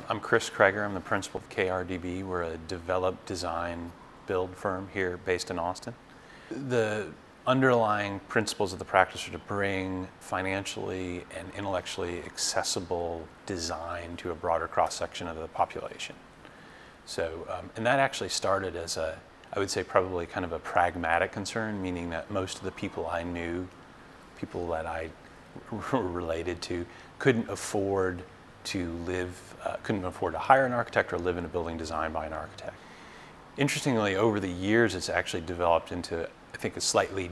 I'm Chris Kreger. I'm the principal of KRDB. We're a develop, design, build firm here based in Austin. The underlying principles of the practice are to bring financially and intellectually accessible design to a broader cross-section of the population. So, and that actually started as I would say probably kind of a pragmatic concern, meaning that most of the people I knew, people that I related to, couldn't afford to hire an architect or live in a building designed by an architect. Interestingly, over the years, it's actually developed into, I think, a slightly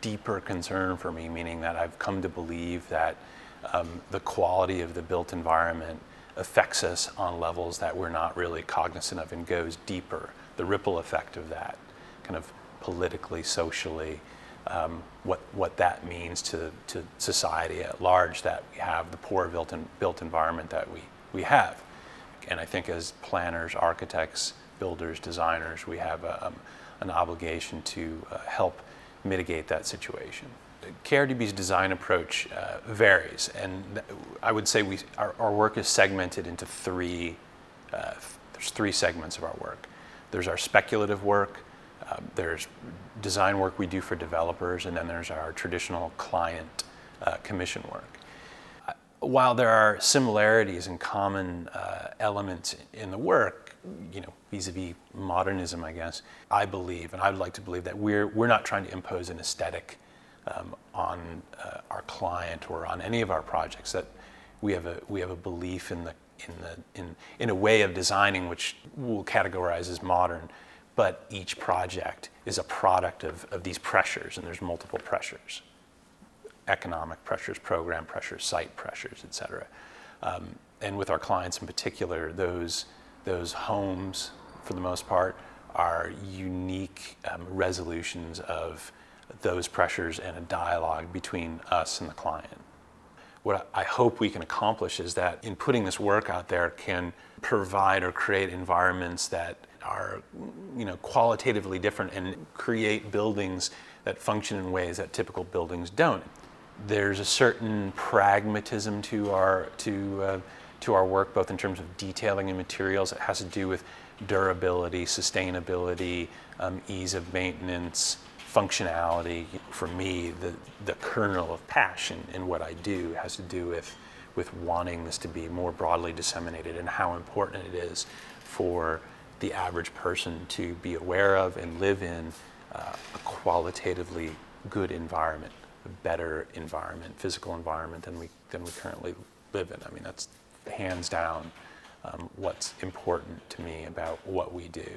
deeper concern for me, meaning that I've come to believe that the quality of the built environment affects us on levels that we're not really cognizant of and goes deeper. The ripple effect of that, kind of politically, socially, what that means to society at large, that we have the poor built environment that we have. And I think as planners, architects, builders, designers, we have an obligation to help mitigate that situation. KRDB's design approach varies, and I would say our work is segmented into there's three segments of our work. There's our speculative work, there's design work we do for developers, and then there's our traditional client commission work. While there are similarities and common elements in the work, you know, vis-a-vis modernism, I guess, I believe, and I would like to believe, that we're not trying to impose an aesthetic on our client or on any of our projects. That we have a belief in a way of designing which we'll categorize as modern, but each project is a product of these pressures, and there's multiple pressures: economic pressures, program pressures, site pressures, et cetera. And with our clients in particular, those homes, for the most part, are unique resolutions of those pressures and a dialogue between us and the client. What I hope we can accomplish is that in putting this work out there can provide or create environments that are, you know, qualitatively different and create buildings that function in ways that typical buildings don't. There's a certain pragmatism to our work, both in terms of detailing and materials. It has to do with durability, sustainability, ease of maintenance, functionality. For me, the kernel of passion in what I do has to do with wanting this to be more broadly disseminated, and how important it is for the average person to be aware of and live in a qualitatively good environment, a better environment, physical environment than we currently live in. I mean, that's hands down what's important to me about what we do.